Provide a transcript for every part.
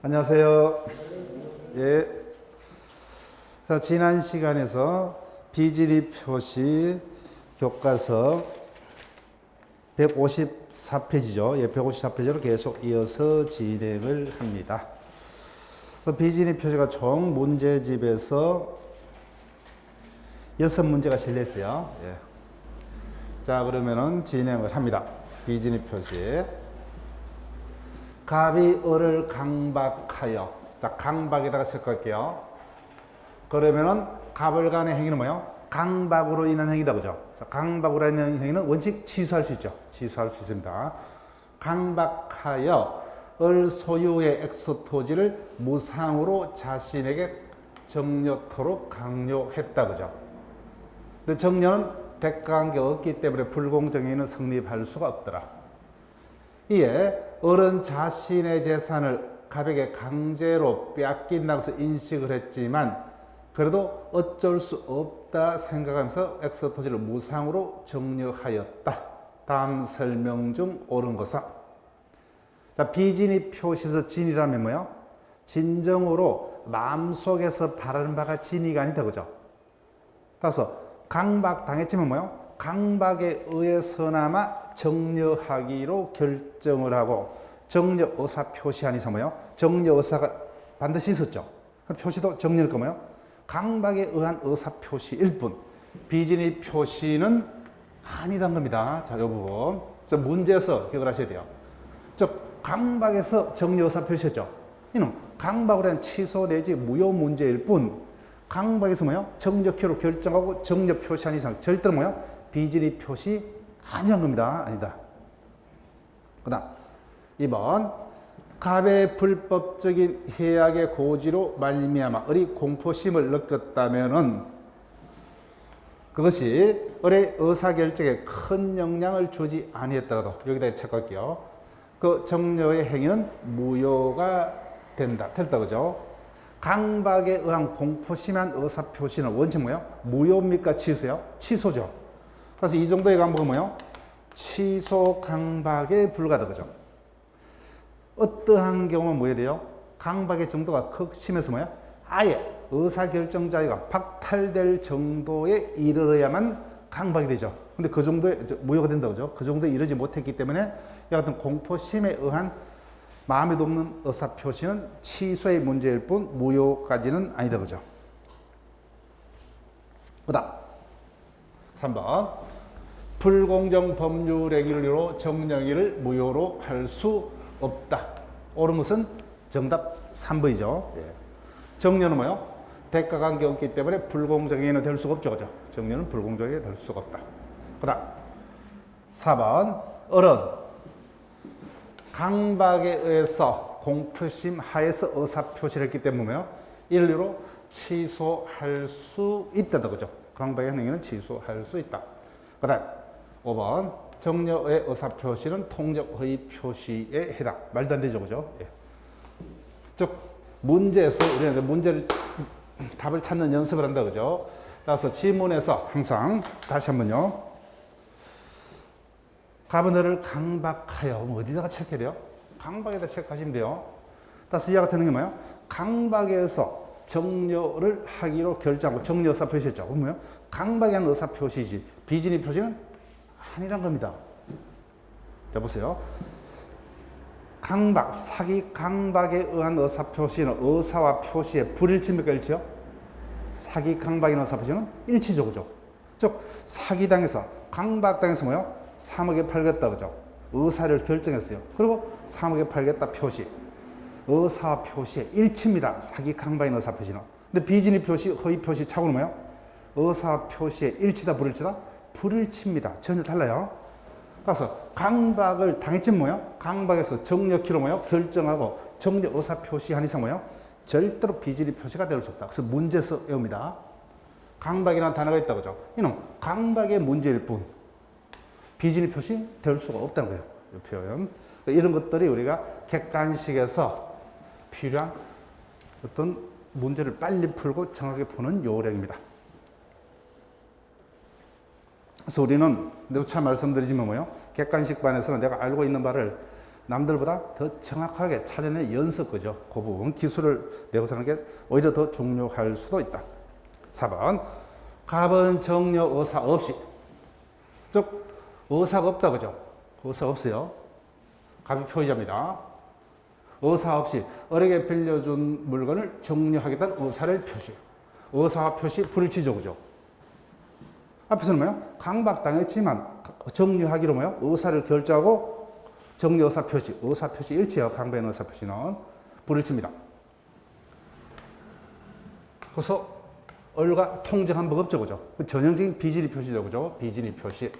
안녕하세요. 예. 자, 지난 시간에서 비진입 표시 교과서 154페이지죠. 예, 154페이지로 계속 이어서 진행을 합니다. 비진입 표시가 총 문제집에서 6문제가 실렸어요. 예. 자, 그러면은 진행을 합니다. 비진입 표시. 갑이 을을 강박하여. 자, 강박에다가 체크할게요. 그러면은 갑을 간의 행위는 뭐예요? 강박으로 인한 행위다, 그죠? 자, 강박으로 인한 행위는 원칙 취소할 수 있죠. 취소할 수 있습니다. 강박하여 을 소유의 엑소 토지를 무상으로 자신에게 정려토록 강요했다, 그죠? 근데 정려는 대가관계 없기 때문에 불공정행위는 성립할 수가 없더라. 이에 을은 자신의 재산을 갑에게 강제로 빼앗긴다고 해서 인식을 했지만 그래도 어쩔 수 없다 생각하면서 엑소 토지를 무상으로 정려하였다. 다음 설명 중 옳은 것은? 자, 비진입 표시에서 진이라면 뭐예요? 진정으로 마음속에서 바라는 바가 진이가 아니다, 그죠? 따라서 강박 당했지만 뭐예요? 강박에 의해서나마 정려하기로 결정을 하고 정려 의사 표시한 이상 뭐예요? 정려 의사가 반드시 있었죠. 표시도 정려일 거 뭐예요? 강박에 의한 의사 표시일 뿐. 비진입 표시는 아니란 겁니다. 자, 이 부분. 그래서 문제에서 기억을 하셔야 돼요. 즉 강박에서 정려 의사 표시했죠. 이는 강박으로 한 취소 내지 무효 문제일 뿐. 강박에서 뭐예요? 정력효로 결정하고 정력 표시한 이상 절대로 뭐예요? 비진입 표시 아니란 겁니다. 아니다. 그 다음 2번 갑의 불법적인 해악의 고지로 말미암아 을이 공포심을 느꼈다면은 그것이 을의 의사결정에 큰 영향을 주지 아니했더라도 여기다 체크할게요. 그 정려의 행위는 무효가 된다. 됐다, 그죠? 강박에 의한 공포심한 의사표시는 원칙 뭐예요? 무효입니까? 취소요? 취소죠. 그래서 이 정도의 강박은 뭐예요? 취소 강박에 불과하다, 그죠? 어떠한 경우는 뭐 해야 돼요? 강박의 정도가 극심해서 뭐야? 아예 의사결정 자유가 박탈될 정도에 이르러야만 강박이 되죠. 근데 그 정도에 무효가 된다, 그죠? 그 정도에 이르지 못했기 때문에 이 같은 공포심에 의한 마음에도 없는 의사표시는 취소의 문제일 뿐 무효까지는 아니다, 그죠? 그 다음 3번 불공정 법률의 기로 정령위를 무효로 할 수 없다. 옳은 것은 정답 3번이죠. 예. 정령은 뭐요? 대가관계 없기 때문에 불공정행위는 될 수가 없죠, 그죠? 정령은 불공정행위 될 수가 없다. 그 다음 4번 을은 강박에 의해서 공포심 하에서 의사표시를 했기 때문에 뭐예요? 인류로 취소할 수 있다다, 그죠? 강박의 행위는 취소할 수 있다. 그 다음 5번 정려의 의사표시는 통적 허위 표시에 해당. 말도 안 되죠, 그죠? 예. 즉 문제에서 우리는 이제 문제를 답을 찾는 연습을 한다, 그죠? 따라서 지문에서 항상 다시 한번요. 갑은 을을 강박하여 어디다가 체크해야 돼요? 강박에다 체크하시면 돼요. 따라서 이와 같은 게 뭐예요? 강박에서 정려를 하기로 결정하고 정려 의사 표시했죠. 그럼 뭐예요? 강박에 한 의사 표시지 비진입 표시는 아니란 겁니다. 자, 보세요. 강박, 사기 강박에 의한 의사 표시는 의사와 표시의 불일치입니까? 일치요? 사기 강박에 의한 의사 표시는 일치죠, 그죠? 즉 사기당해서 강박당해서 뭐예요? 3억에 팔겠다, 그죠? 의사를 결정했어요. 그리고 3억에 팔겠다 표시. 의사 표시의 일치입니다. 사기 강박에 의한 의사 표시는. 근데 비진입 표시, 허위 표시 차고는 뭐예요? 의사 표시의 일치다, 불일치다? 불일치입니다. 전혀 달라요. 그래서 강박을 당했지만 뭐예요? 강박에서 정력키로 뭐예요? 결정하고 정력 의사 표시한 이상 뭐예요? 절대로 비진입 표시가 될 수 없다. 그래서 문제에서 외웁니다. 강박이라는 단어가 있다, 그죠? 이는 강박의 문제일 뿐 비진입 표시 될 수가 없다는 거예요. 이 표현. 이런 것들이 우리가 객관식에서 필요한 어떤 문제를 빨리 풀고 정확하게 푸는 요령입니다. 그래서 우리는 누차 말씀드리지만 뭐예요? 객관식반에서는 내가 알고 있는 바를 남들보다 더 정확하게 찾아내는 연습 거죠. 그 부분 기술을 내고 사는 게 오히려 더 중요할 수도 있다. 4번 갑은 정려 의사 없이, 즉 의사가 없다 그죠. 의사 없어요. 갑이 표의자입니다. 의사 없이 을에게 빌려준 물건을 정려하겠다는 의사를 표시. 의사 표시 불일치죠 그죠. 앞에서는 뭐요? 강박당했지만 정려하기로 뭐요? 의사를 결정하고 정려 의사 표시 일치해요. 강변 의사 표시는 불일치입니다. 그래서 을과 통정한 법 없죠, 그죠? 전형적인 비진리 표시죠, 그죠? 비진리 표시.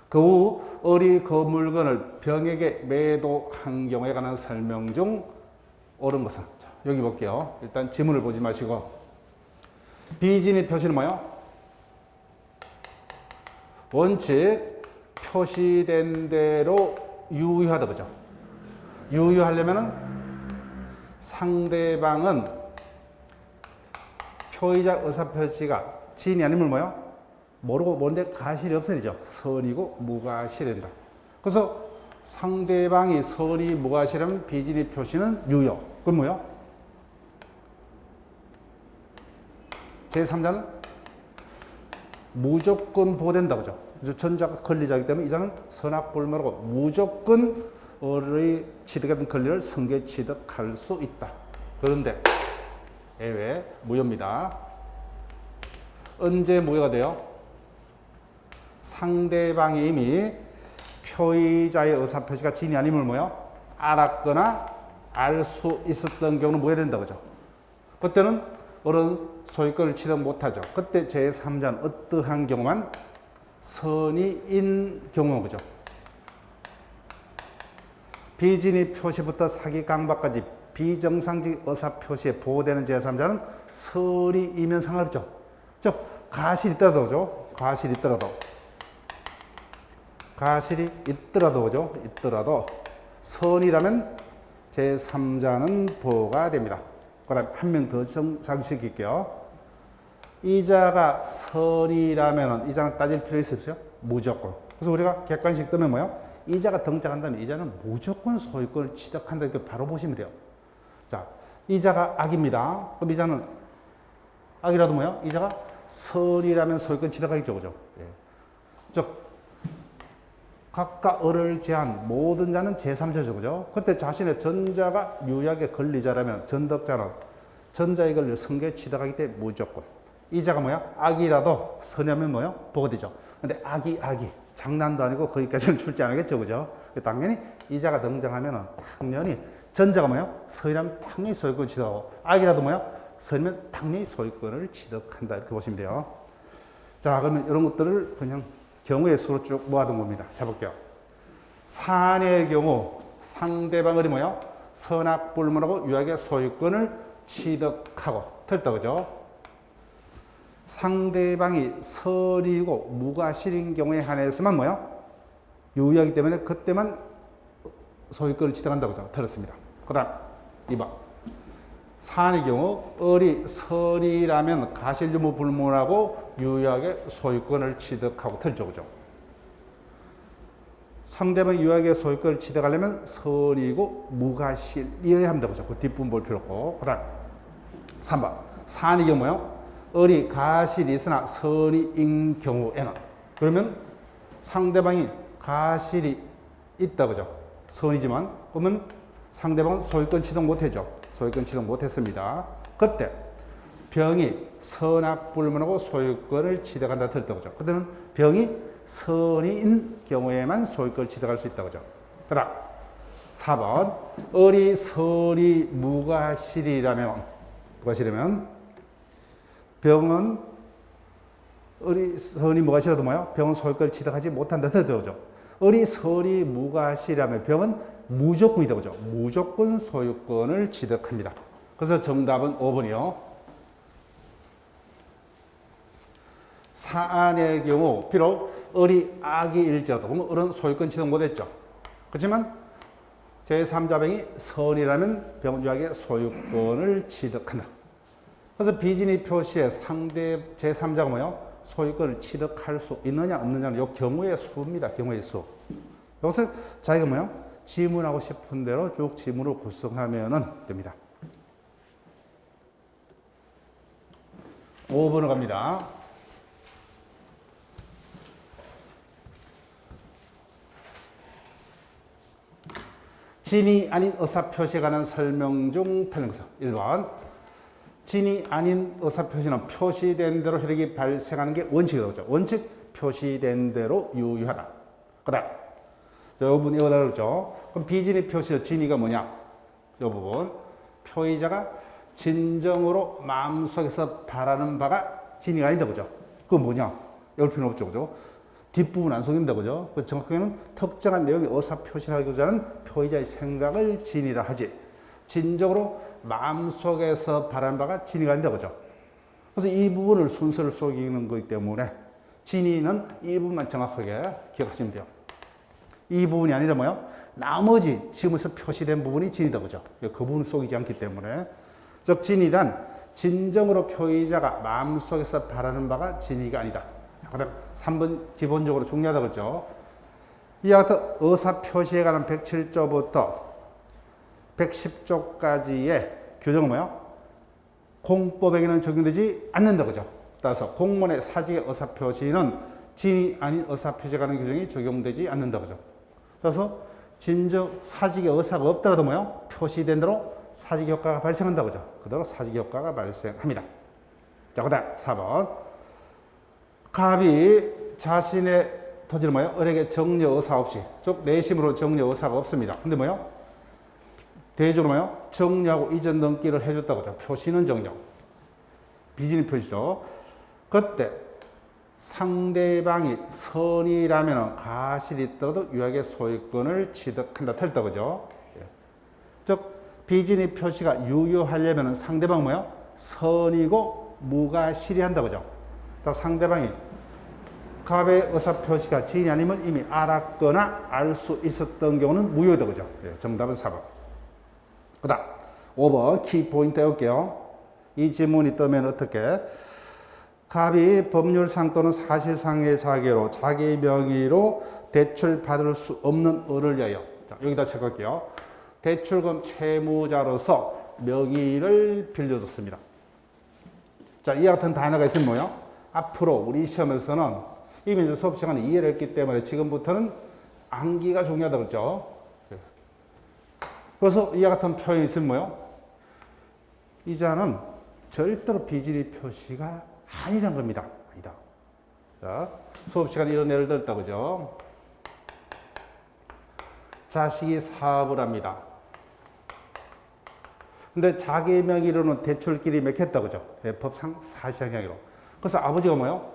그 후 을이 그 물건을 병에게 매도한 경우에 관한 설명 중 옳은 것은, 자, 여기 볼게요. 일단 지문을 보지 마시고 비진리 표시는 뭐예요? 원칙 표시된 대로 유효하다 그죠? 유효하려면은 상대방은 표의자 의사표시가 진이 아니면 뭐요? 모르고 뭔데 가실이 없어야 되죠. 선이고 무가실이 된다. 그래서 상대방이 선이 무가실하면 비진리 표시는 유효. 그럼 뭐요? 제3자는 무조건 보호된다 그죠? 전자가 권리자이기 때문에 이자는 선악불문하고 무조건 을의 취득했던 권리를 승계 취득할 수 있다. 그런데 예외 무효입니다. 언제 무효가 돼요? 상대방이 이미 표의자의 의사표시가 진이 아니면 뭐요? 알았거나 알 수 있었던 경우는 무효된다 그죠? 그때는 을은 소유권을 취득 못하죠. 그때 제3자는 어떠한 경우만 선의인 경우 그죠? 비진리 표시부터 사기 강박까지 비정상적 의사 표시에 보호되는 제3자는 선의이면 상관없죠. 즉 가실이 있더라도 그죠? 가실이 있더라도 그죠? 있더라도 선이라면 제3자는 보호가 됩니다. 그 다음 한 명 더 장식할게요. 이자가 선이라면 이자는 따질 필요 있어요? 무조건. 그래서 우리가 객관식 뜨면 뭐요? 이자가 등장한다면 이자는 무조건 소유권을 취득한다 이렇게 바로 보시면 돼요. 자, 이자가 악입니다. 그럼 이자는 악이라도 뭐요? 이자가 선이라면 소유권 취득하겠죠, 그죠? 예. 즉 각각 을을 제한 모든 자는 제3자죠, 그죠? 그때 자신의 전자가 유약의 권리자라면 전덕자는 전자의 권리를 승계 취득하기 때문에 무조건. 이자가 뭐야? 악이라도 선하면 뭐요? 보호되죠. 근데 악이 장난도 아니고 거기까지는 출제 안 하겠죠, 그죠? 당연히 이자가 등장하면은 당연히 전자가 뭐요? 선이라면 당연히 소유권 취득하고 악이라도 뭐요? 선이면 당연히 소유권을 취득한다 이렇게 보시면 돼요. 자, 그러면 이런 것들을 그냥 경우의 수로 쭉 모아둔 겁니다. 자, 볼게요. 산의 경우 상대방 을이 뭐요? 선악불문하고 유약의 소유권을 취득하고 틀렸다, 그죠? 상대방이 선이고 무가실인 경우에 한해서만 뭐요? 유효하기 때문에 그때만 소유권을 취득한다고 그죠? 틀렸습니다. 그 다음 2번 산의 경우 을이 선이라면 가실유무 불문하고 유효하게 소유권을 취득하고 틀렸죠, 그죠? 상대방이 유효하게 소유권을 취득하려면 선이고 무가실이어야 합니다, 그죠? 그 뒷부분 볼 필요 없고. 그 다음 3번 산의 경우 뭐요? 을이 가실이 있으나 선이인 경우에는, 그러면 상대방이 가실이 있다 그죠? 선이지만 그러면 상대방은 소유권 취득 못했죠. 소유권 취득 못했습니다. 그때 병이 선악불문하고 소유권을 취득한다 틀렸다 그죠? 그때는 병이 선이인 경우에만 소유권을 취득할 수 있다 그죠? 그다음 4번 을이 선이 무가실이라면 병은 을이 선이 무가실이라도 뭐요? 병은 소유권을 취득하지 못한다 그죠? 을이 선이 무가실이라면 병은 무조건이다 그죠? 무조건 소유권을 취득합니다. 그래서 정답은 5번이요. 사안의 경우 비록 을이 악이일지라도 그러면 을은 소유권 취득 못했죠. 그렇지만 제3자병이 선이라면 병은 유하게 소유권을 취득한다. 그래서 비진리 표시에 상대 제3자가 뭐요? 소유권을 취득할 수 있느냐 없느냐는 이 경우의 수입니다. 경우의 수. 이것을 자기가 뭐요? 지문하고 싶은 대로 쭉 지문으로 구성하면 됩니다. 5번으로 갑니다. 진이 아닌 의사표시에 관한 설명 중 틀린 것은 1번 진이 아닌 의사표시는 표시된 대로 혈액이 발생하는 게 원칙이죠. 원칙 표시된 대로 유효하다. 그 다음 이 부분 이거다 그랬죠. 그럼 비진의 표시 진이가 뭐냐? 이 부분 표의자가 진정으로 마음속에서 바라는 바가 진이가 아니다 그죠? 그건 뭐냐? 열 필요는 없죠 그죠? 뒷부분 안 속입니다 그죠? 정확하게는 특정한 내용의 의사표시라기보다 하는 표의자의 생각을 진이라 하지 진정으로 마음속에서 바라는 바가 진이가 아니다 그죠? 그래서 이 부분을 순서를 속이는 거기 때문에 진이는 이 부분만 정확하게 기억하시면 돼요. 이 부분이 아니라 뭐요? 나머지 지금에서 표시된 부분이 진이다 그죠? 그 부분을 속이지 않기 때문에 즉 진이란 진정으로 표의자가 마음속에서 바라는 바가 진이가 아니다. 그 다음 3번 기본적으로 중요하다 그랬죠. 이와 같은 의사표시에 관한 107조부터 110조까지의 규정은 뭐예요? 공법에게는 적용되지 않는다 그죠. 따라서 공문의 사직의 의사표시는 진이 아닌 의사표시에 관한 규정이 적용되지 않는다 그죠. 따라서 진정 사직의 의사가 없더라도 뭐예요? 표시된 대로 사직 효과가 발생한다 그죠. 그대로 사직 효과가 발생합니다. 자, 그 다음 4번 갑이 자신의 토지를 뭐예요? 을에게 정려 의사 없이 즉 내심으로 정려 의사가 없습니다. 근데 뭐예요? 대조로 뭐예요? 정려하고 이전 등기를 해줬다고 하죠. 표시는 정려. 비진의 표시죠. 그때 상대방이 선이라면 가실이 있더라도 유학의 소유권을 취득한다. 틀렸다 그죠? 즉 비진의 표시가 유효하려면 상대방 뭐예요? 선이고 무가실이 한다 그죠? 상대방이 갑의 의사표시가 진이 아니면 이미 알았거나 알 수 있었던 경우는 무효다 그죠? 정답은 4번. 그 다음 5번 키포인트 해볼게요. 이 질문이 뜨면 어떻게? 갑이 법률상 또는 사실상의 자개로 자기 명의로 대출받을 수 없는 을을 위하여 자, 여기다 체크할게요. 대출금 채무자로서 명의를 빌려줬습니다. 자, 이와 같은 단어가 있으면 뭐예요? 앞으로 우리 시험에서는 이미 이제 수업 시간에 이해를 했기 때문에 지금부터는 암기가 중요하다고 그랬죠. 그래서 이와 같은 표현이 있으면 뭐예요? 이 자는 절대로 비진의 표시가 아니란 겁니다. 아니다. 자, 수업 시간에 이런 예를 들었다 그죠? 자식이 사업을 합니다. 근데 자기 명의로는 대출끼리 맺혔다 그죠? 법상 사실상으로. 그래서 아버지가 뭐요?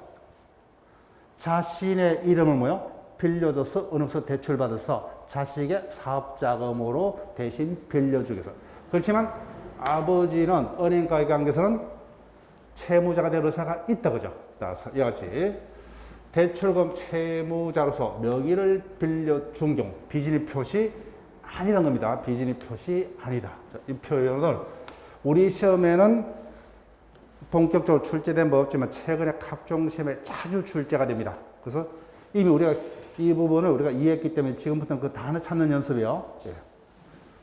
자신의 이름을 뭐요? 빌려줘서 은행에서 대출받아서 자식의 사업자금으로 대신 빌려주기 위해서. 그렇지만 아버지는 은행과의 관계에서는 채무자가 될 의사가 있다 그죠? 이와 같이 대출금 채무자로서 명의를 빌려준 경우 비진의 표시 아니란 겁니다. 비진의 표시 아니다. 이 표현을 우리 시험에는 본격적으로 출제된 법 없지만 최근에 각종 시험에 자주 출제가 됩니다. 그래서 이미 우리가 이 부분을 우리가 이해했기 때문에 지금부터는 그 단어 찾는 연습이에요.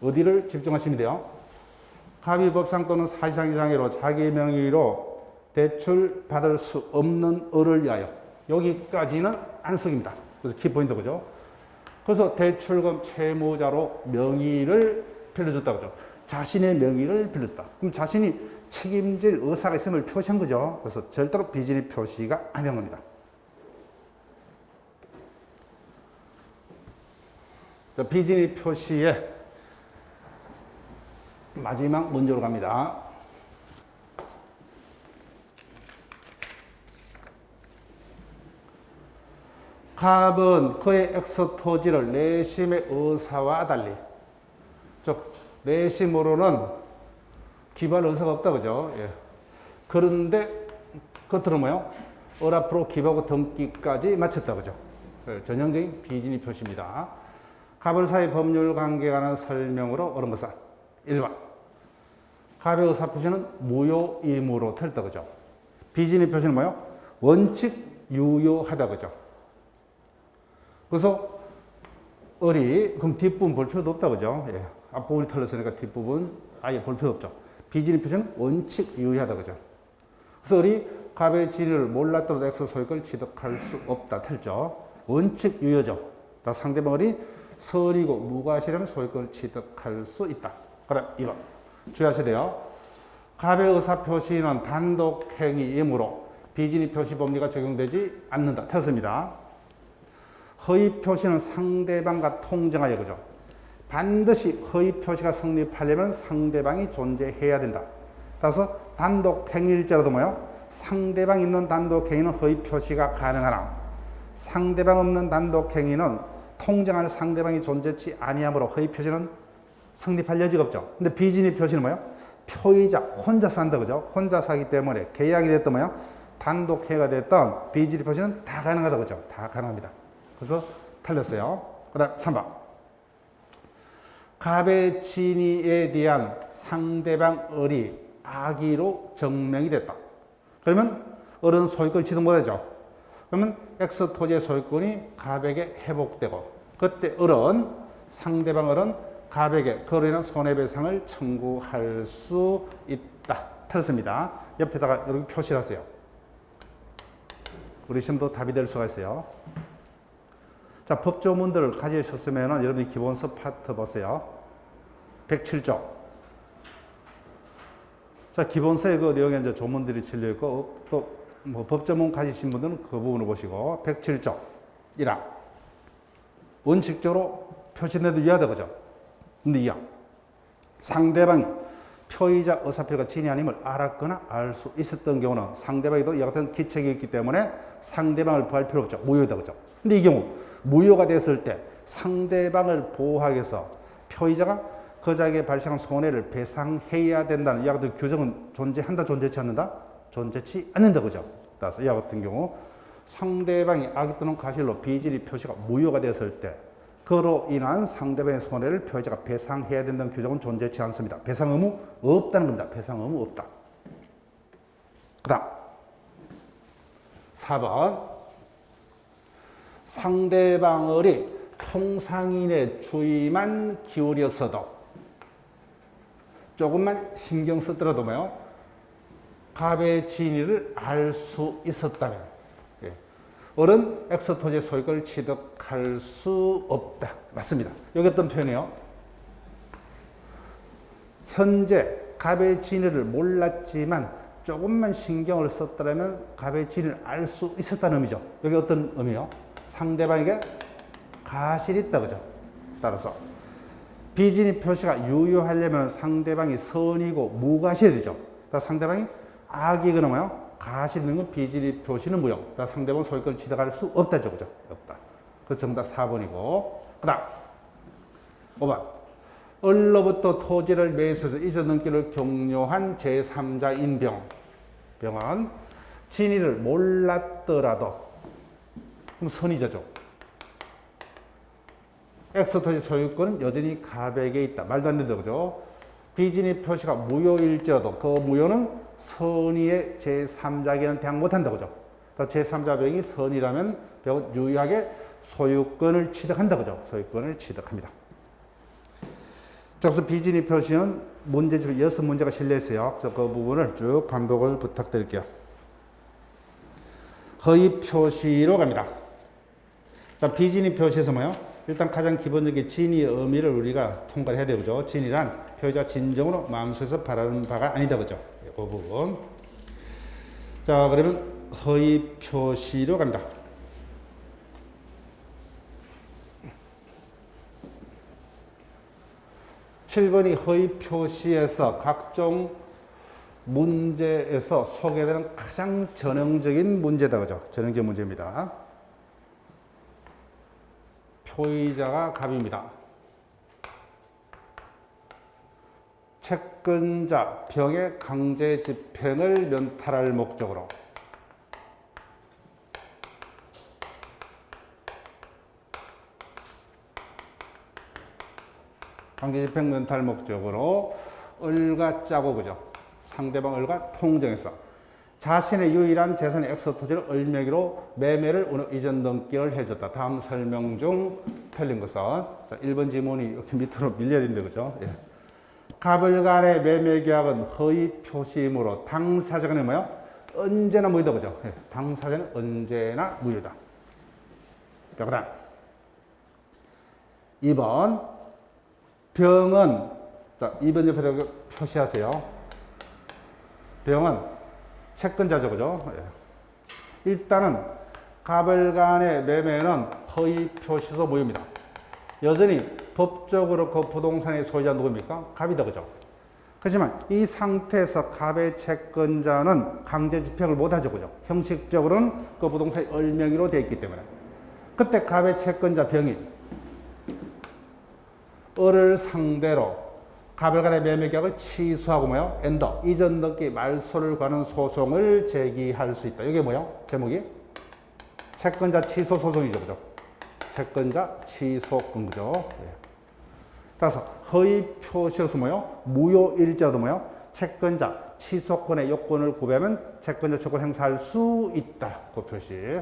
어디를 집중하시면 돼요? 갑의법상 또는 사실상 이상으로 자기 명의로 대출 받을 수 없는 을을 위하여 여기까지는 안석입니다. 그래서 키포인트 그죠? 그래서 대출금 채무자로 명의를 빌려줬다 그죠? 자신의 명의를 빌려줬다. 그럼 자신이 책임질 의사가 있음을 표시한 거죠. 그래서 절대로 비진의 표시가 아닌 겁니다. 비진의 표시의 마지막 문제로 갑니다. 갑은 그의 엑스토지를 내심의 의사와 달리 즉 내심으로는 기부할 의사가 없다 그죠? 예. 그런데 겉으로 뭐요? 을 앞으로 기부하고 등기까지 마쳤다 그죠? 예. 전형적인 비진의 표시입니다. 갑을 사이 법률 관계에 관한 설명으로 옳은 것은 1번 갑의 의사표시는 무효이므로 틀렸다 그죠? 비진의 표시는 뭐요? 원칙 유효하다 그죠? 그래서 을이 그럼 뒷부분 볼 필요도 없다 그죠? 예. 앞부분이 틀렸으니까 뒷부분 아예 볼 필요 없죠. 비진입 표시는 원칙 유의하다 그죠? 그래서 을이 갑의 진위를 몰랐더라도 X 소유권을 취득할 수 없다 틀죠. 원칙 유효죠. 상대방 을이 선이고 무과실하면 소유권을 취득할 수 있다. 그다음 2번 주의하셔야 돼요. 갑의 의사 표시는 단독 행위이므로 비진입 표시 법리가 적용되지 않는다. 틀렸습니다. 허위 표시는 상대방과 통정하여 그죠. 반드시 허위 표시가 성립하려면 상대방이 존재해야 된다. 따라서 단독 행위일지라도 뭐요? 상대방 있는 단독 행위는 허위 표시가 가능하나 상대방 없는 단독 행위는 통정할 상대방이 존재치 아니하므로 허위 표시는 성립할 여지가 없죠. 근데 비진입 표시는 뭐요? 표의자 혼자 산다 그죠? 혼자 사기 때문에 계약이 됐던 뭐요? 단독 행위가 됐던 비진입 표시는 다 가능하다 그죠? 다 가능합니다. 그래서 틀렸어요. 그다음 3번. 갑의 진위에 대한 상대방 을이 악의로 증명이 됐다. 그러면 을은 소유권을 취득 못하죠. 그러면 X 토지의 소유권이 갑에게 회복되고 그때 을은 상대방 을은 갑에게 그로 인한 손해배상을 청구할 수 있다. 틀렸습니다. 옆에다가 이렇게 표시를 하세요. 우리 시험도 답이 될 수가 있어요. 자, 법조문들을 가지셨으면 여러분이 기본서 파트 보세요. 107조. 자, 기본서에 그 내용에 이제 조문들이 실려 있고, 또 뭐 법조문 가지신 분들은 그 부분을 보시고, 107조. 1항. 원칙적으로 표시된데도 이해하다 그죠? 근데 2항. 상대방이 표의자 의사표가 진위 아님을 알았거나 알 수 있었던 경우는 상대방에도 이와 같은 기책이 있기 때문에 상대방을 보호할 필요 없죠. 무효다 그죠? 근데 이 경우 무효가 됐을 때 상대방을 보호하기 위해서 표의자가 그 자에게 발생한 손해를 배상해야 된다는 이와 같은 규정은 존재한다, 존재치 않는다? 존재치 않는다, 그죠? 따라서 이와 같은 경우 상대방이 악의 또는 과실로 비진입 표시가 무효가 됐을 때 그로 인한 상대방의 손해를 표의자가 배상해야 된다는 규정은 존재치 않습니다. 배상 의무 없다는 겁니다. 배상 의무 없다. 그 다음 4번. 상대방을이 통상인의 주의만 기울였어도 조금만 신경 쓰더라도 뭐요? 갑의 진위를 알 수 있었다면 을은 X 토지의 소유권을 취득할 수 없다. 맞습니다. 여기 어떤 표현이에요? 현재 갑의 진위를 몰랐지만 조금만 신경을 썼더라면 갑의 진위를 알 수 있었다는 의미죠. 여기 어떤 의미요? 상대방에게 가실이 있다 그죠? 따라서 비진입 표시가 유효하려면 상대방이 선이고 무가실이 되죠. 상대방이 악이거나 뭐요? 가실 있는 건 비진입 표시는 무효. 상대방 소유권을 취득할 수 없다죠. 그죠? 없다. 그래서 정답 4번이고. 그 다음 5번. 을로부터 토지를 매수해서 이전넘기를 격려한 제3자인 병은 진위를 몰랐더라도 그럼 선의자죠. X 토지 소유권은 여전히 갑에게 있다. 말도 안 된다. 그죠? 비진입 표시가 무효일지라도 그 무효는 선의의 제3자에게는 대항 못한다. 그죠? 제3자 병이 선의라면 병은 유효하게 소유권을 취득한다. 그죠? 소유권을 취득합니다. 그래서 비진입 표시는 문제집 6문제가 실려 있어요. 그래서 그 부분을 쭉 반복을 부탁드릴게요. 허위 표시로 갑니다. 자, 비진입 표시에서 뭐요? 일단 가장 기본적인 진위의 의미를 우리가 통과를 해야 되죠. 그죠? 진위란 표의자 진정으로 마음속에서 바라는 바가 아니다. 그죠? 그 부분. 자, 그러면 허위 표시로 갑니다. (7번이) 허위 표시에서 각종 문제에서 소개되는 가장 전형적인 문제다. 그죠? 전형적인 문제입니다. 표의자가 갑입니다. 채권자 병의 강제 집행을 면탈할 목적으로 강제 집행 면탈 목적으로 을과 짜고 그죠? 상대방 을과 통정해서 자신의 유일한 재산의 엑스토지를 을명의로 매매를 오늘 이전 등기를 해줬다. 다음 설명 중 틀린 것은 자, 1번 지문이 이렇게 밑으로 밀려야 된다. 그죠? 예. 갑을 간의 매매 계약은 허위 표시이므로 당사자간에 뭐야? 언제나 무효다. 그죠? 예. 당사자는 언제나 무효다. 자, 그 다음 2번 병은 자 2번 옆에다 표시하세요. 병은 채권자죠. 그죠? 예. 일단은 갑을 간의 매매는 허위 표시서 무효입니다. 여전히 법적으로 그 부동산의 소유자 누구입니까? 갑이다. 그죠? 그렇지만 이 상태에서 갑의 채권자는 강제 집행을 못하죠. 그죠? 형식적으로는 그 부동산이 을명의로 되어 있기 때문에. 그때 갑의 채권자 병이 을을 상대로 갑을 간의 매매 계약을 취소하고 뭐요? 엔더 이전 등기 말소를 관한 소송을 제기할 수 있다. 이게 뭐요? 제목이 채권자 취소 소송이죠. 그죠? 채권자 취소권. 그죠? 예. 따라서 허위 표시로서 뭐요? 무효일자도 뭐요? 채권자 취소권의 요건을 구비하면 채권자 취소권 행사할 수 있다. 그 표시.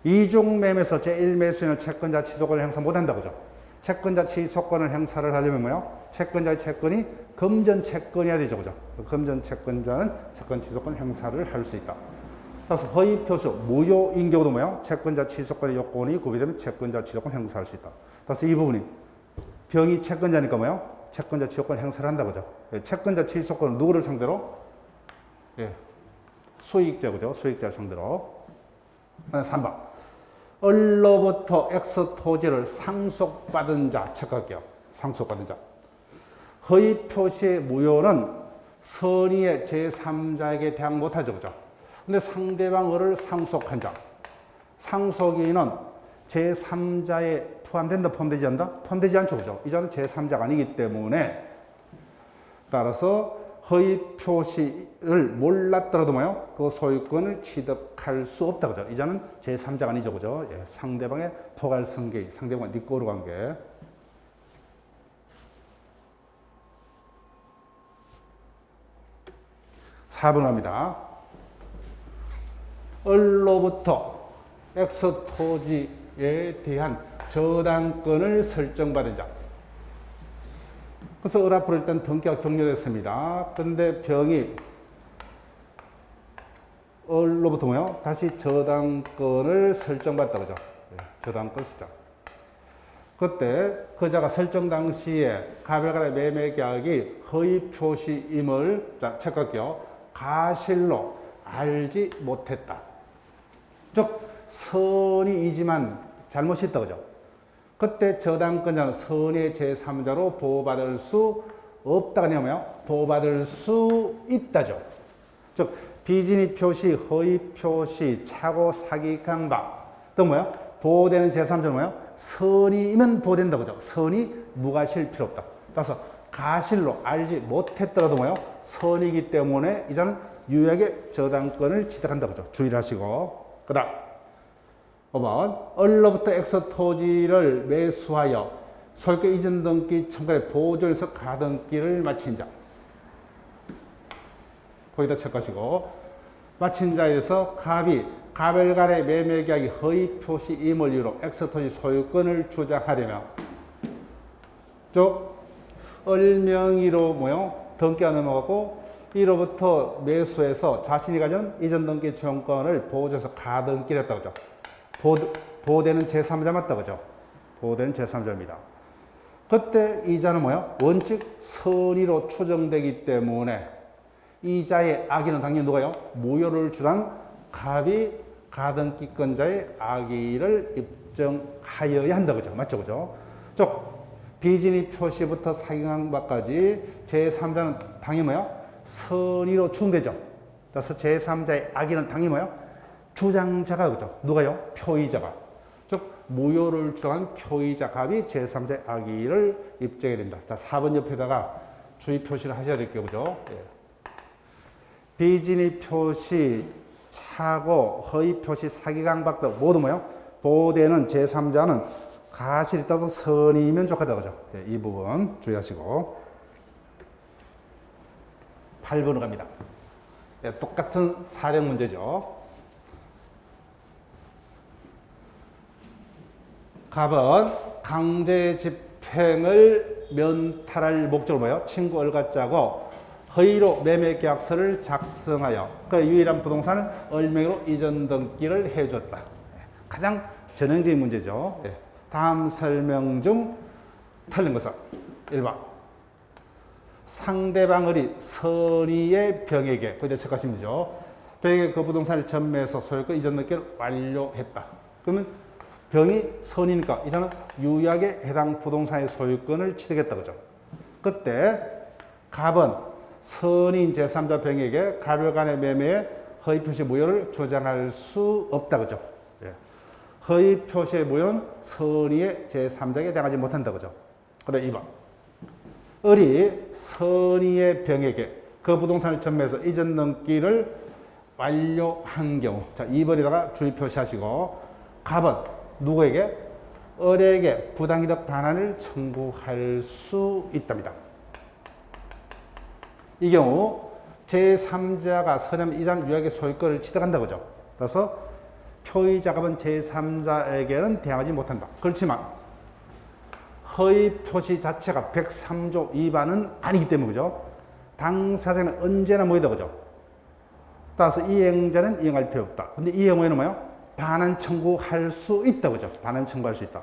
이중 매매에서 제1매수인은 채권자 취소권을 행사 못한다. 그죠? 채권자 취소권을 행사를 하려면 뭐요? 채권자의 채권이 금전 채권이어야 되죠. 그죠? 금전 채권자는 채권 취소권 행사를 할 수 있다. 그래서 허위 표시 무효인 경우도 뭐요? 채권자 취소권의 요건이 구비되면 채권자 취소권 행사할 수 있다. 그래서 이 부분이 병이 채권자니까 뭐요? 채권자 취소권 행사를 한다. 그죠? 예, 채권자 취소권은 누구를 상대로? 예, 수익자. 그죠? 수익자를 상대로. 3번. 을로부터 X 토지를 상속받은 자, 체크할게요. 상속받은 자. 허위 표시의 무효는 선의의 제3자에게 대항 못하죠. 그죠? 근데 상대방 을을 상속한 자. 상속인은 제3자에 포함된다, 포함되지 않다? 포함되지 않죠. 그죠? 이 자는 제3자가 아니기 때문에 따라서 허위 표시를 몰랐더라도 뭐요? 그 소유권을 취득할 수 없다. 그죠? 이자는 제3자가 아니죠. 그죠? 예, 상대방의 포괄성계, 상대방의 니꼬르 관계. 4번 갑니다. 을로부터 X 토지에 대한 저당권을 설정받은 자. 그래서 을 앞으로 일단 등기가 격려됐습니다. 근데 병이 을로부터 뭐요? 다시 저당권을 설정받다. 그죠? 네, 저당권 설정. 그때 그자가 설정 당시에 갑을 간의 매매 계약이 허위 표시임을 자, 체크할게요. 가실로 알지 못했다. 즉 선의이지만 잘못이 있다. 그죠? 그때 저당권자는 선의 제3자로 보호받을 수 없다가 아니면 보호받을 수 있다죠. 즉 비진의 표시, 허위 표시, 착오, 사기, 강박 또 뭐야? 보호되는 제3자는 뭐야? 선의면 보호된다. 그죠? 선의 무가실 필요 없다. 따라서 가실로 알지 못했더라도 뭐야? 선이기 때문에 이자는 유효하게 저당권을 취득한다. 그죠? 주의를 하시고. 그 다음 5번 을로부터 X 토지를 매수하여 소유권 이전 등기 청구에 보존해서 가등기를 마친 자. 거기다 체크하시고 마친 자에 대해서 갑이 갑을 간의 매매 계약이 허위 표시임을 이유로 X 토지 소유권을 주장하려면 즉 을명의로 뭐요? 등기가 넘어가고 이로부터 매수해서 자신이 가진 이전 등기 청구권을 보존해서 가등기를 했다고 하죠. 보호되는 제3자 맞다. 그죠? 보호되는 제3자입니다. 그때 이자는 뭐야? 원칙 선의로 추정되기 때문에 이자의 악의는 당연히 누가요? 무효를 주장 갑이 가등기권자의 악의를 입증하여야 한다. 그죠? 맞죠? 그죠? 즉 비진의 표시부터 사기강박까지 제3자는 당연히 뭐야? 선의로 추정되죠. 그래서 제3자의 악의는 당연히 뭐야? 주장자가 그죠? 누가요? 표의자가. 즉 무효를 주장한 표의자 갑이 제3자의 악의를 입증해야 된다. 자, 4번 옆에다가 주의 표시를 하셔야 될게요. 그죠? 예. 비진의 표시, 착오, 허위 표시, 사기강박 등 모두 뭐요? 보호되는 제3자는 가실이 있다도 선의면 족하다. 그죠? 예, 이 부분 주의하시고 8번으로 갑니다. 예, 똑같은 사령 문제죠. 갑은 강제 집행을 면탈할 목적으로 뭐예요? 친구 얼가 짜고 허위로 매매 계약서를 작성하여 그 유일한 부동산을 얼명으로 이전 등기를 해줬다. 가장 전형적인 문제죠. 예. 다음 설명 중 틀린 것은 1번 상대방의 선의의 병에게 그때 책하시면 되죠. 병에게 그 부동산을 전매해서 소유권 이전 등기를 완료했다. 그러면 병이 선이니까 이자는 유약에 해당 부동산의 소유권을 취득했다 그죠. 그때 갑은 선인 제3자 병에게 갑을 간의 매매에 허위 표시 무효를 조장할 수 없다 그죠. 예. 허위 표시의 무효는 선의의 제3자에게 당하지 못한다 그죠. 그다음 2번 을이 선의의 병에게 그 부동산을 전매해서 이전 등기를 완료한 경우 자 2번에다가 주의 표시하시고 갑은 누구에게? 을에게 부당이득 반환을 청구할 수 있답니다. 이 경우 제3자가 선임 이자는 유약의 소유권을 취득한다 그죠. 그래서 표의자갑은 제3자에게는 대항하지 못한다. 그렇지만 허위 표시 자체가 103조 위반은 아니기 때문에 그죠. 당사자는 언제나 뭐이다 그죠. 따라서 이행자는 이행할 필요 없다. 근데 이 경우에는 뭐예요? 반환 청구할 수 있다 그죠. 반환 청구할 수 있다.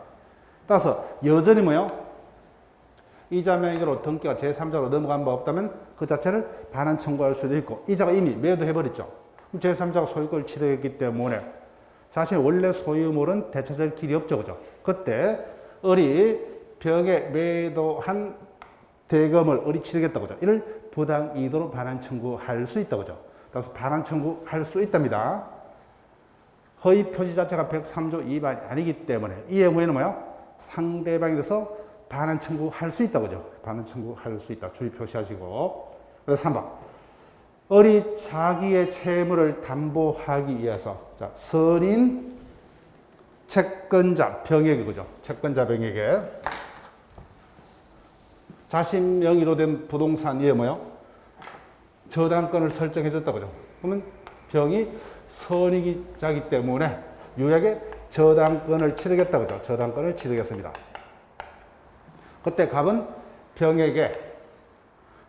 따라서 여전히 뭐예요? 이자 명의로 등기가 제3자로 넘어간 바 없다면 그 자체를 반환 청구할 수도 있고 이자가 이미 매도해버렸죠. 제3자가 소유권을 취득했기 때문에 자신의 원래 소유물은 되찾을 길이 없죠. 그죠? 그때 을이 병에 매도한 대금을 을이 취득했다 그죠? 이를 부당이도로 반환 청구할 수 있다 그죠? 따라서 반환 청구할 수 있답니다. 허위 표시 자체가 103조 위반이 아니기 때문에 이 경우에는 뭐야? 상대방에 대해서 반환 청구할 수 있다 그죠? 반환 청구할 수 있다. 주의 표시하시고. 그래서 3번. 을이 자기의 채무를 담보하기 위해서 자, 선인 채권자 병에게 그죠? 채권자 병에게 자신 명의로 된 부동산 위에 뭐요? 저당권을 설정해 줬다 그죠? 그러면 병이 선의자이기 때문에 유약에 저당권을 취득했다 그죠? 저당권을 취득했습니다. 그때 갑은 병에게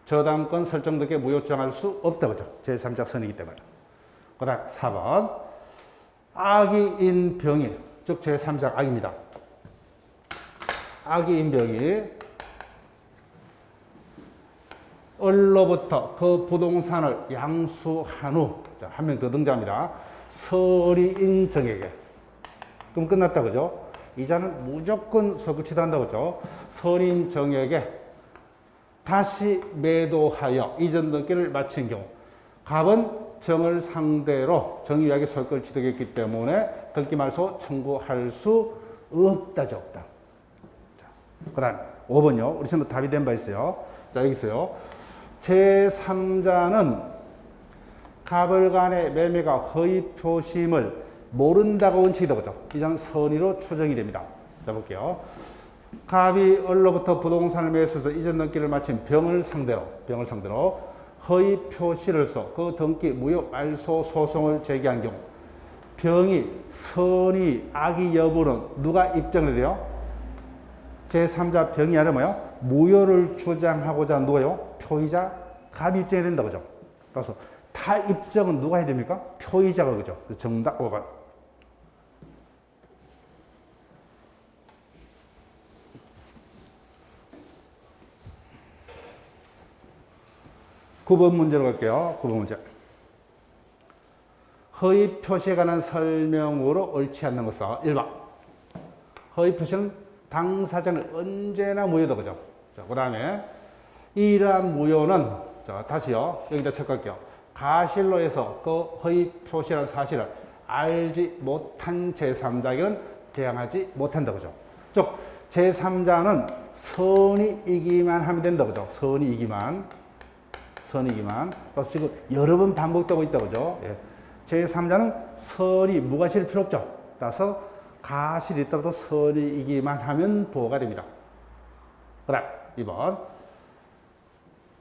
저당권 설정 등에 무효정할 수 없다 그죠? 제3자 선이기 때문에. 그 다음 4번 악의인 병이 즉 제3자 악입니다. 악의인 병이 을로부터 그 부동산을 양수한 후 한 명 더 등장합니다. 선의인 정에게 그럼 끝났다 그죠? 이자는 무조건 소유권 취득한다 그죠? 선의인 정에게 다시 매도하여 이전 등기를 마친 경우 갑은 정을 상대로 정유약의 소유권을 취득했기 때문에 등기 말소 청구할 수 없다죠. 없다. 그 다음 5번요. 우리 지금 답이 된 바 있어요. 자 여기 있어요. 제3자는 갑을 간의 매매가 허위 표심을 모른다고 원칙이다 그죠? 이전 선의로 추정이 됩니다. 자 볼게요. 갑이 을로부터 부동산을 매수해서 이전 등기를 마친 병을 상대로 허위 표시를 써 그 등기 무효 말소 소송을 제기한 경우 병이 선의 악의 여부는 누가 입증을 돼요? 제3자 병이 아니라 뭐요? 무효를 주장하고자 누가요? 표의자 갑이 입증해야 된다 그죠? 그래서 다 입증은 누가 해야 됩니까? 표의자가 그죠? 정답 5번. 9번 문제로 갈게요. 9번 문제. 허위 표시에 관한 설명으로 옳지 않는 것은 1번. 허위 표시는 당사자는 언제나 무효다 그죠? 자, 그 다음에 이러한 무효는 자, 다시요. 여기다 체크할게요. 가실로 해서 그 허위 표시라는 사실을 알지 못한 제3자에게는 대항하지 못한다 그죠? 즉 제3자는 선의이기만 하면 된다 그죠? 선의이기만. 그래서 지금 여러 번 반복되고 있다 그죠? 예. 제3자는 선의 무가실 필요 없죠. 따라서 가실이 있더라도 선의이기만 하면 보호가 됩니다. 그 다음 2번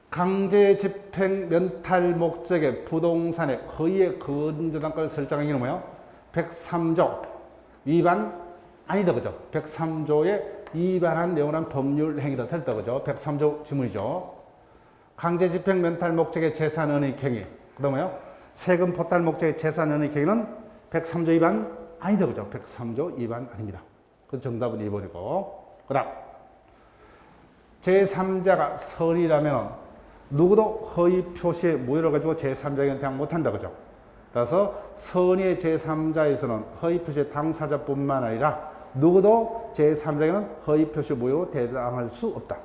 강제 집행 면탈 목적의 부동산의 허위의 근저당가를 설정하기는 뭐예요? 103조 위반 아니다 그죠? 103조에 위반한 내용은 법률 행위다 틀렸다 그죠? 103조 지문이죠. 강제 집행 면탈 목적의 재산 은닉 행위. 그다음에요. 세금 포탈 목적의 재산 은닉 행위는 103조 위반 아니다 그죠? 103조 위반 아닙니다. 그 정답은 2번이고. 그다음 제3자가 선이라면 누구도 허위 표시의 무효를 가지고 제3자에게 대항 못한다 그죠? 따라서 선의의 제3자에서는 허위 표시의 당사자뿐만 아니라 누구도 제3자에게는 허위 표시 무효로 대항할 수 없다.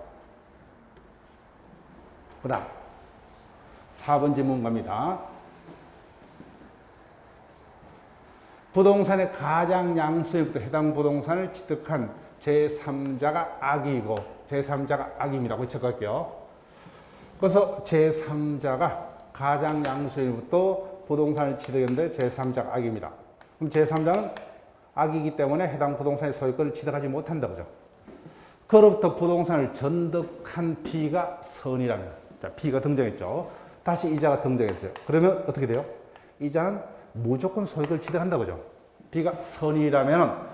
그 다음 4번 질문 갑니다. 부동산의 가장 양수에부터 해당 부동산을 취득한 제3자가 악이고 제3자가 악입니다. 고 체크할게요. 그래서 제3자가 가장 양수에부터 부동산을 취득했는데 제3자가 악입니다. 그럼 제3자는 악이기 때문에 해당 부동산의 소유권을 취득하지 못한다 그죠? 그로부터 부동산을 전득한 B가 선이라면, 자 B가 등장했죠. 다시 이자가 등장했어요. 그러면 어떻게 돼요? 이자는 무조건 소유권을 취득한다 그죠? B가 선이라면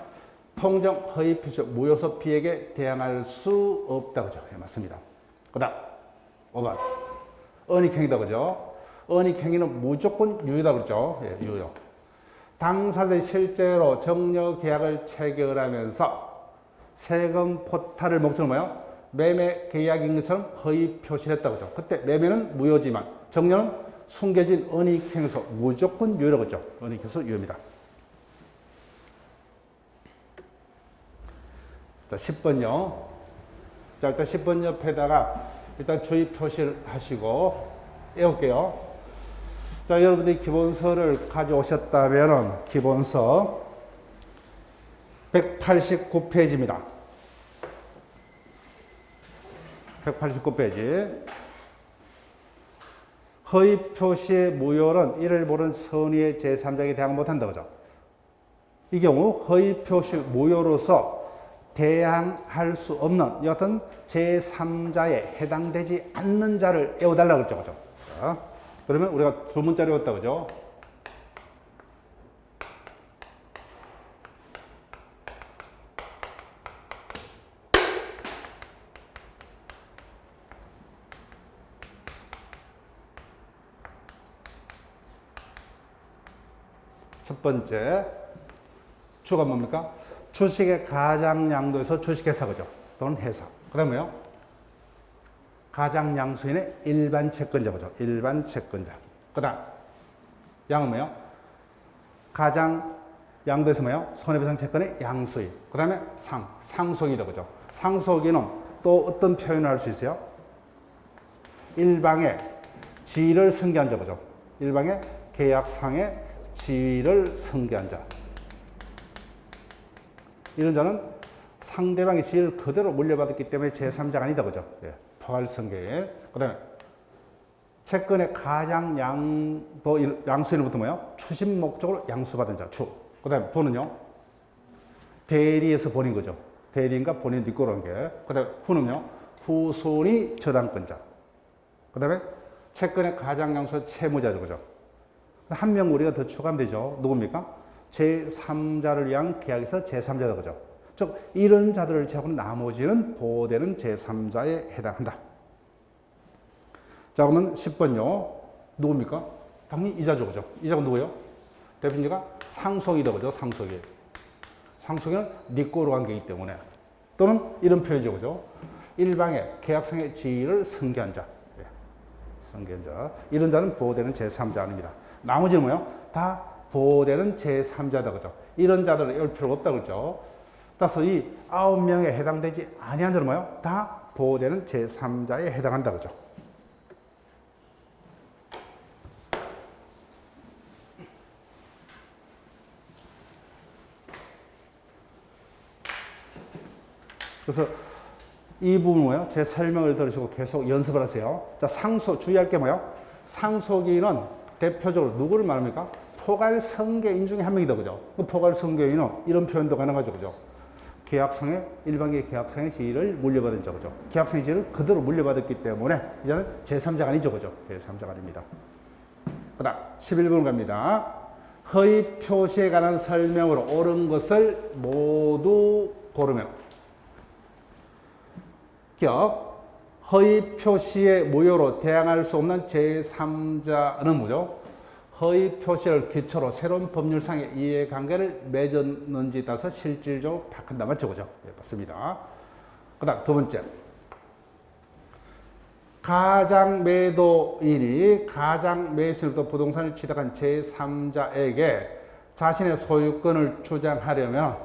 통정 허위 표시 무효서 B에게 대항할 수 없다 그죠? 네, 맞습니다. 그다음 5번 은닉행위다 그죠? 은닉행위는 무조건 유효다 그랬죠? 예, 유효. 당사자들이 실제로 정려 계약을 체결하면서 세금 포탈을 목적으로 뭐예요? 매매 계약인 것처럼 허위 표시를 했다 그죠? 그때 매매는 무효지만 정려는 숨겨진 은닉행위에서 무조건 유효라고 했죠? 은닉해서 유효입니다. 자, 10번요. 자, 일단 10번 옆에다가 일단 주의 표시를 하시고 외울게요. 자, 여러분들이 기본서를 가져오셨다면 기본서 189페이지입니다. 189페이지. 허위 표시의 무효는 이를 모르는 선의의 제3자에게 대항 못한다 그죠? 이 경우 허위 표시 무효로서 대항할 수 없는 여하튼 제3자에 해당되지 않는 자를 외워달라고 그랬죠. 그죠? 자, 그러면 우리가 두 문자를 외웠다 그죠? 첫 번째 주가 뭡니까? 주식의 가장 양도에서 주식회사 그죠? 또는 회사. 그러면요. 가장 양수인의 일반 채권자 그죠? 일반 채권자. 그다음 양은 뭐예요? 가장 양도에서 뭐예요? 손해배상 채권의 양수인. 그다음에 상속이다 그죠? 상속인은 또 어떤 표현을 할 수 있어요? 일방의 지위를 승계한 자 그죠? 일방의 계약상의 지위를 승계한 자. 이런 자는 상대방의 지위를 그대로 물려받았기 때문에 제3자가 아니다 그죠? 예, 포괄승계. 그 다음에 채권의 가장 양수인으로부터 뭐예요? 추심 목적으로 양수받은 자, 주. 그 다음에 본은요? 대리에서 본인 거죠. 대리인과 본인 뒷고라는 게. 그 다음에 후는요? 후손이 저당권자. 그 다음에 채권의 가장 양수 채무자죠. 그죠? 한 명 우리가 더 추가하면 되죠. 누굽니까? 제3자를 위한 계약에서 제3자다 그죠? 즉 이런 자들을 제외하고 나머지는 보호되는 제3자에 해당한다. 자 그러면 10번요. 누굽니까? 당연히 이자죠. 그죠? 이자가 누구예요? 대표님과 상속이다 그죠? 상속이. 상속인은 니꼬로 관계이기 때문에 또는 이런 표현이죠. 그죠? 일방의 계약상의 지위를 승계한 자. 예. 승계한 자. 이런 자는 보호되는 제3자 아닙니다. 나머지는 뭐예요? 다 보호되는 제3자다 그죠? 이런 자들을 외울 필요가 없다 그죠? 따라서 이 9명에 해당되지 아니한 자는 뭐예요? 다 보호되는 제3자에 해당한다 그죠? 그래서 이 부분 뭐예요? 제 설명을 들으시고 계속 연습을 하세요. 자, 주의할 게 뭐예요? 상속인은 대표적으로 누구를 말합니까? 포괄성계인 중에 한 명이다 그죠? 그 포괄성계인은 이런 표현도 가능하죠 그죠? 계약상의 일반계 계약상의 지위를 물려받은 자죠. 계약상의 지위를 그대로 물려받았기 때문에 이제는 제3자가 아니죠. 그죠? 제3자가 아닙니다. 그 다음 11번 갑니다. 허위 표시에 관한 설명으로 옳은 것을 모두 고르면 기억 허위 표시의 무효로 대항할 수 없는 제3자는 뭐죠? 허위 표시를 기초로 새로운 법률상의 이해관계를 맺었는지에 따라서 실질적으로 바꾼다. 맞죠? 그죠? 네, 맞습니다. 그 다음 두 번째. 가장 매도인이 가장 매수인으로부터 부동산을 취득한 제3자에게 자신의 소유권을 주장하려면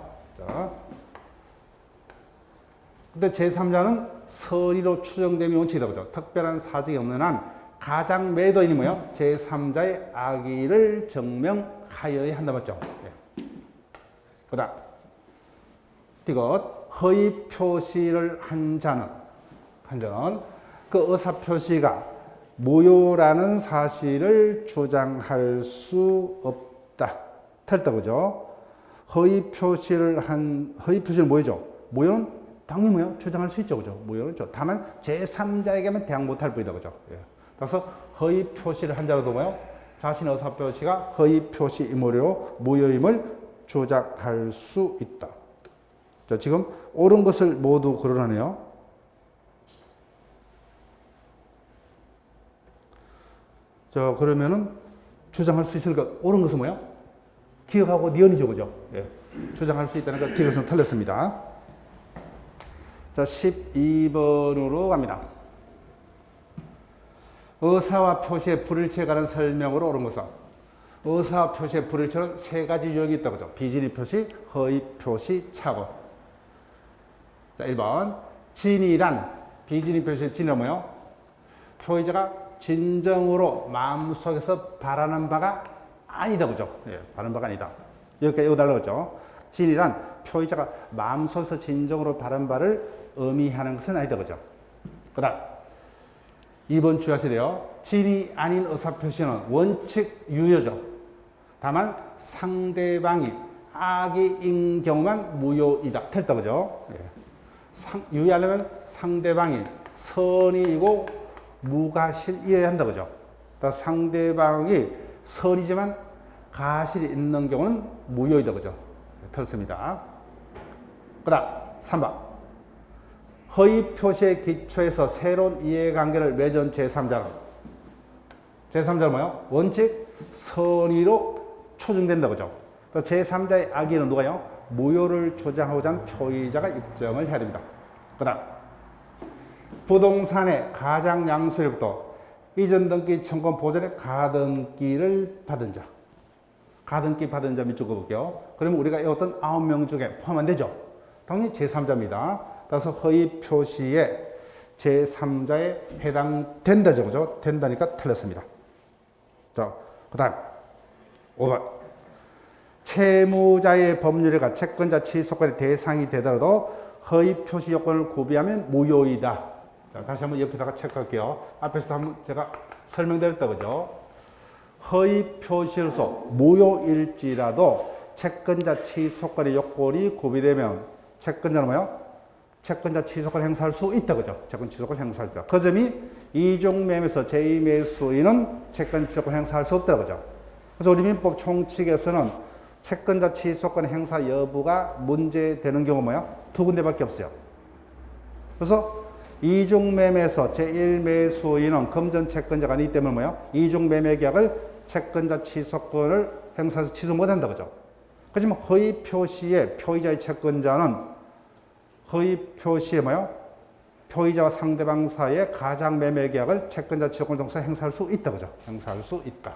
근데 제3자는 선의로 추정됨이 원칙이다. 그죠? 특별한 사정이 없는 한 가장 매도인이 뭐예요? 제3자의 악의를 증명하여야 한다. 맞죠? 네. 그 다음 이것 허위 표시를 한 자는 그 의사표시가 무효라는 사실을 주장할 수 없다. 틀렸다. 그죠? 허위 표시를 뭐죠? 무효는 당연히 뭐요? 주장할 수 있죠. 그죠? 무효는 죠. 다만 제3자에게만 대항 못할 뿐이다. 그죠? 예. 그래서 허위 표시를 한 자로도 뭐요? 자신의 의사표시가 허위 표시이므로 무효임을 주장할 수 있다. 자, 지금 옳은 것을 모두 고르라네요. 자, 그러면은 주장할 수 있을 것, 옳은 것은 뭐야? 기억하고 니은이죠, 그죠? 예. 주장할 수 있다는 것, 기억은 틀렸습니다. 자, 12번으로 갑니다. 의사와 표시의 불일치에 관한 설명으로 옳은 것은 의사와 표시의 불일치는 세 가지 유형이 있다고 하죠. 비진의 표시, 허위 표시, 착오. 자, 1번. 진이란, 비진의 표시의 진은 뭐예요? 표의자가 진정으로 마음속에서 바라는 바가 아니다. 그죠? 예, 바라는 바가 아니다. 여기까지 읽어달라고 했죠. 진이란 표의자가 마음속에서 진정으로 바라는 바를 의미하는 것은 아니다. 그죠? 그 다음 2번 주의하셔야 돼요. 진이 아닌 의사표시는 원칙 유효죠. 다만 상대방이 악의인 경우만 무효이다. 틀렸다. 그죠? 예. 유의하려면 상대방이 선의이고 무가실이어야 한다. 그죠? 상대방이 선이지만 가실이 있는 경우는 무효이다. 그죠? 틀렸습니다. 그 다음 3번. 허위 표시의 기초에서 새로운 이해관계를 맺은 제3자는 뭐예요? 원칙 선의로 추정된다. 그죠? 제3자의 악의는 누가요? 무효를 주장하고자 하는 표의자가 입증을 해야 됩니다. 그 다음 부동산의 가장 양수로부터 이전 등기 청구 보전의 가등기를 받은 자. 가등기 받은 자 밑줄 그어볼게요. 그러면 우리가 외웠던 9명 중에 포함 안 되죠? 당연히 제3자입니다. 따라서 허위 표시에 제3자에 해당된다죠. 그죠? 된다니까 틀렸습니다. 자, 그 다음 5번. 채무자의 법률에가 채권자 취소권의 대상이 되더라도 허위 표시 요건을 구비하면 무효이다. 자, 다시 한번 옆에다가 체크할게요. 앞에서 한번 제가 설명드렸다. 그죠? 허위 표시로서 무효일지라도 채권자 취소권의 요건이 구비되면 채권자는 뭐요? 채권자 취소권 행사할 수 있다. 그죠? 채권 취소권 행사할 수 있다. 그 점이 이중매매에서 제2매수인은 채권 취소권 행사할 수 없다. 그죠? 그래서 우리 민법 총칙에서는 채권자 취소권 행사 여부가 문제되는 경우 뭐야? 두 군데밖에 없어요. 그래서 이중매매에서 제1매수인은 금전 채권자가 아니기 때문에 뭐야? 이중매매 계약을 채권자 취소권을 행사해서 취소 못한다. 그죠? 하지만 허위 표시에 표의자의 채권자는 허위 표시에 뭐야? 표의자와 상대방 사이의 가장 매매 계약을 채권자 취소권을 통해서 행사할 수 있다. 그죠? 행사할 수 있다.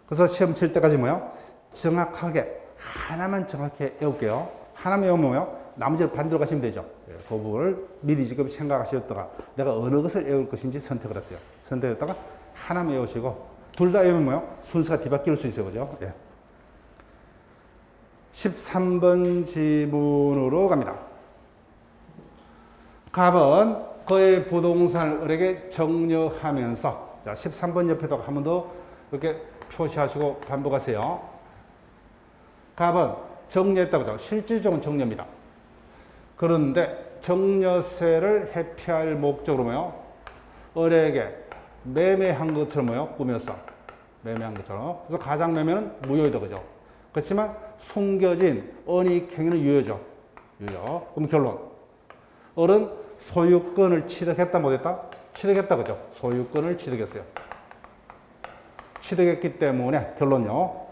그래서 시험 칠 때까지 뭐요? 정확하게 하나만 정확히 외울게요. 하나만 외우면 뭐요? 나머지를 반대로 가시면 되죠. 그 부분을 미리 지금 생각하셨다가 내가 어느 것을 외울 것인지 선택을 했어요. 선택했다가 하나만 외우시고 둘 다 외우면 뭐요? 순서가 뒤바뀔 수 있어요. 그죠? 예. 13번 지문으로 갑니다. 갑은 그의 부동산을 을에게 정려하면서 자, 13번 옆에다가 한 번 더 이렇게 표시하시고 반복하세요. 갑은 정려했다고 하죠. 실질적인 정려입니다. 그런데 정려세를 회피할 목적으로 뭐요? 을에게 매매한 것처럼 뭐요? 꾸몄어. 매매한 것처럼. 그래서 가장 매매는 무효이다. 그죠? 그렇지만 숨겨진 은닉행위는 유효죠. 유효. 그럼 결론. 을은 소유권을 취득했다 못했다? 취득했다. 그죠? 소유권을 취득했어요. 취득했기 때문에 결론요.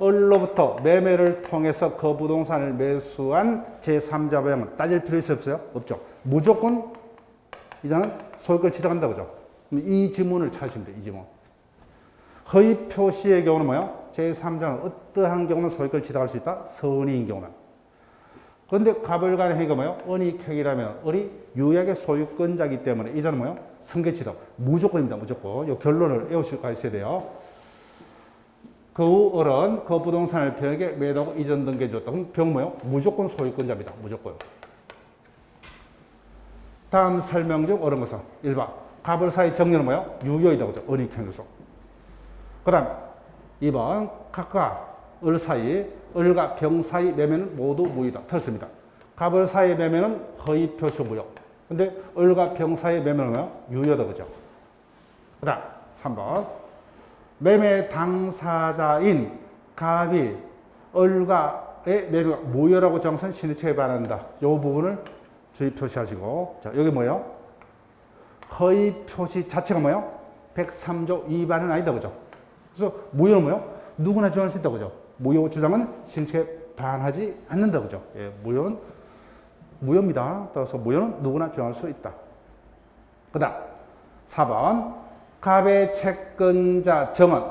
을로부터 매매를 통해서 그 부동산을 매수한 제3자 보행은 따질 필요 있어요? 없어요? 없죠. 무조건 이자는 소유권을 취득한다. 그죠? 이 지문을 찾으시면 돼요. 이 지문. 허위 표시의 경우는 뭐예요? 제3자는 어떠한 경우는 소유권을 취득할 수 있다? 선의인 경우는. 그런데 갑을간의 행위가 뭐예요? 은닉행위라면 을이 유약의 소유권자이기 때문에 이자는 뭐예요? 승계취득. 무조건입니다. 무조건. 이 결론을 외우실 거 있어야 돼요. 그 후 을은 그 부동산을 병에게 매도하고 이전 등기해 줬다. 그럼 병은 뭐예요? 무조건 소유권자입니다. 무조건. 다음 설명 중 옳은 것은 1번. 갑을 사이 정리는 뭐예요? 유효이다. 그죠? 은닉행위로서. 그 다음 2번. 각각 을 사이, 을과 병 사이 매매는 모두 무효이다. 틀렸습니다. 갑을 사이 매매는 허위 표시 무효. 근데 을과 병 사이 매매는 뭐예요? 유효다. 그죠? 그 다음 3번. 매매 당사자인 갑이 을과의 매매가 무효라고 정선 신의체에 반한다. 이 부분을 주의 표시하시고. 자, 여기 뭐예요? 허위 표시 자체가 뭐예요? 103조 위반은 아니다. 그죠? 그래서 무효는 뭐예요? 누구나 주장할 수 있다. 그죠? 무효 주장은 신체에 반하지 않는다. 그죠? 예, 무효는 무효입니다. 따라서 무효는 누구나 주장할 수 있다. 그 다음 4번. 갑의 채권자 정은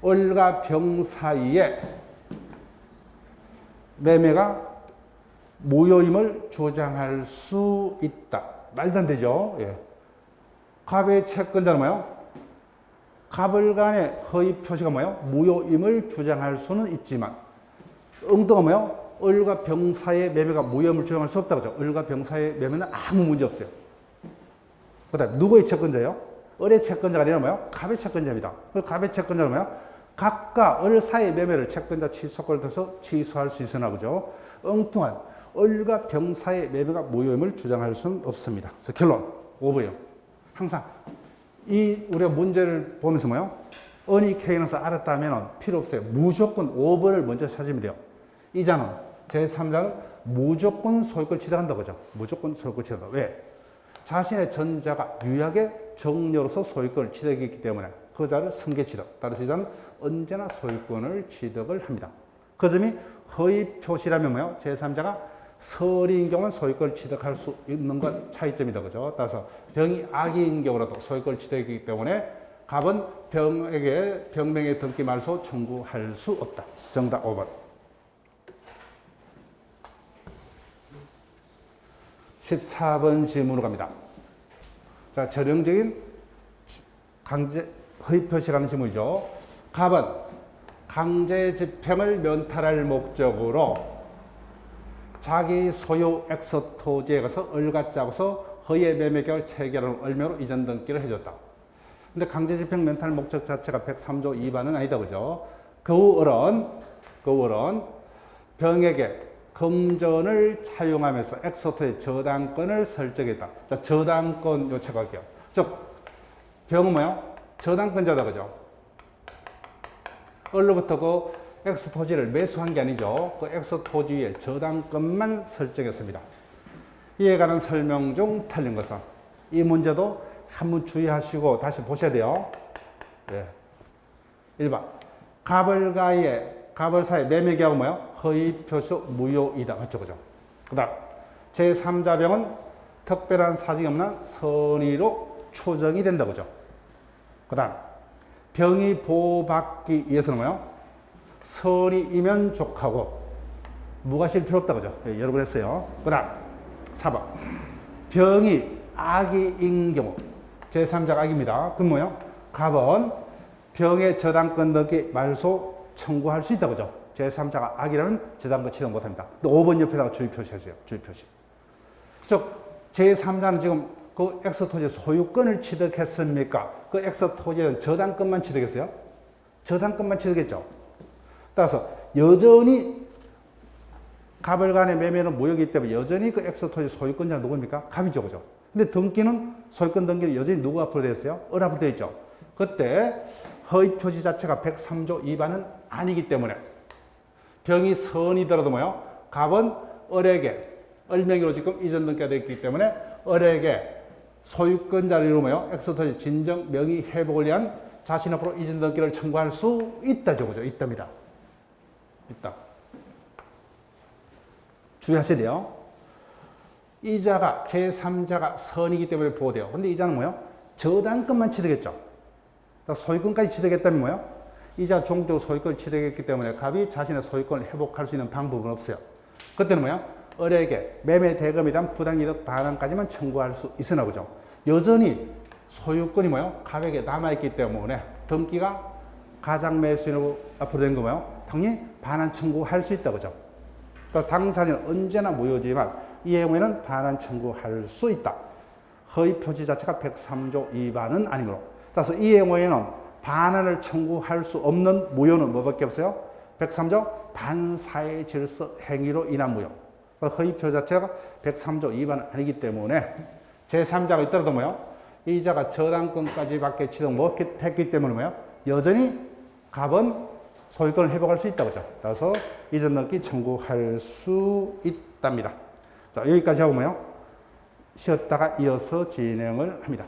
을과 병 사이에 매매가 무효임을 주장할 수 있다. 말도 안 되죠. 예. 갑의 채권자는 뭐예요? 갑을 간의 허위 표시가 뭐예요? 무효임을 주장할 수는 있지만 응도가 뭐예요? 을과 병 사이의 매매가 무효임을 주장할 수 없다. 그죠? 을과 병 사이의 매매는 아무 문제 없어요. 그 다음 누구의 채권자예요? 을의 채권자가 아니라 뭐예요? 갑의 채권자입니다. 그 갑의 채권자는 뭐예요? 갑과 을 사이의 매매를 채권자 취소권을 둬서 취소할 수 있으나 그죠? 엉뚱한 을과 병 사이의 매매가 무효임을 주장할 수는 없습니다. 그래서 결론 5번이요. 항상 우리가 문제를 보면서 뭐예요? 은닉행위로서 알았다면 필요 없어요. 무조건 5번을 먼저 찾으면 돼요. 이자는 제3자는 무조건 소유권을 취득한다. 그죠? 무조건 소유권을 취득한다. 왜? 자신의 전자가 유약의 정려로서 소유권을 취득했기 때문에 그 자를 승계취득. 따라서 이자는 언제나 소유권을 취득을 합니다. 그 점이 허위 표시라면 뭐예요? 제3자가 설의인 경우는 소유권을 취득할 수 있는 건 차이점이다. 그죠? 따라서 병이 악의인 경우라도 소유권을 취득했기 때문에 갑은 병에게 병명의 등기 말소 청구할 수 없다. 정답 5번. 14번 질문으로 갑니다. 자, 전형적인 강제 허위 표시라는 질문이죠. 갑은 강제 집행을 면탈할 목적으로 자기 소유 엑소 토지에 가서 을과 짜고서 허위의 매매 계약을 체결하는 을매로 이전 등기를 해줬다. 근데 강제 집행 면탈 목적 자체가 103조 위반은 아니다. 그죠? 그 후 을은 병에게 금전을 차용하면서 엑소토의 저당권을 설정했다. 자, 저당권 요체할게요. 즉, 병은 뭐예요? 저당권자다. 그죠? 을로부터 그 엑소토지를 매수한 게 아니죠. 그 엑소토지 위에 저당권만 설정했습니다. 이에 관한 설명 중 틀린 것은 이 문제도 한번 주의하시고 다시 보셔야 돼요. 네. 1번. 갑을 사이 매매 계약은 뭐예요? 허위 표시 무효이다. 맞죠? 그죠? 그 다음, 제3자 병은 특별한 사정이 없는 선의로 추정이 된다. 그죠? 그 다음, 병이 보호받기 위해서는 뭐예요? 선의이면 족하고, 무과실 필요 없다. 그죠? 네, 여러 번 했어요. 그 다음, 4번. 병이 악의인 경우, 제3자가 악입니다. 그럼 뭐예요? 갑은 병의 저당권 등기 말소 청구할 수 있다. 그죠? 제3자가 악이라면 저당권 취득 못합니다. 5번 옆에다가 주의 표시하세요. 주의 표시. 즉, 제3자는 지금 그 엑스토지 소유권을 취득했습니까? 그 엑스토지는 저당권만 취득했어요? 저당권만 취득했죠. 따라서 여전히 갑을 간의 매매는 무효이기 때문에 여전히 그 엑스토지 소유권자가 누구입니까? 갑이죠. 그죠? 근데 등기는 소유권 등기는 여전히 누구 앞으로 되어 있어요? 을 앞으로 되어 있죠. 그때 허위 표시 자체가 103조 위반은 아니기 때문에 병이 선이더라도 뭐요? 갑은 을에게 을명의로 지금 이전 등기가 되어 있기 때문에 을에게 소유권자를 이루며 엑스토지 진정 명의 회복을 위한 자신 앞으로 이전 등기를 청구할 수 있다죠. 그죠? 있답니다. 있다. 주의하셔야 돼요. 이자가 제3자가 선이기 때문에 보호돼요. 근데 이자는 뭐예요? 저당권만 취득했죠. 소유권까지 취득했다면 뭐예요? 이자 종적 소유권을 취득했기 때문에 갑이 자신의 소유권을 회복할 수 있는 방법은 없어요. 그때는 뭐예요? 을에게 매매 대금에 대한 부당이득 반환까지만 청구할 수 있으나 그죠? 여전히 소유권이 뭐예요? 갑에게 남아있기 때문에 등기가 가장 매수인으로 앞으로 된 거 뭐예요? 당연히 반환 청구할 수 있다 그죠? 또 당사자는 언제나 무효지만 이 경우에는 반환 청구할 수 있다. 허위 표시 자체가 103조 위반은 아니므로. 따라서 이 경우에는 반환을 청구할 수 없는 무효는 뭐밖에 없어요? 103조 반사회 질서 행위로 인한 무효. 허위 표시 자체가 103조 위반은 아니기 때문에 제3자가 있더라도 뭐요? 이자가 저당권까지밖에 취득 못했기 때문에 뭐요? 여전히 갑은 소유권을 회복할 수 있다 그죠? 따라서 이전 등기 청구할 수 있답니다. 자, 여기까지 하고 뭐요? 쉬었다가 이어서 진행을 합니다.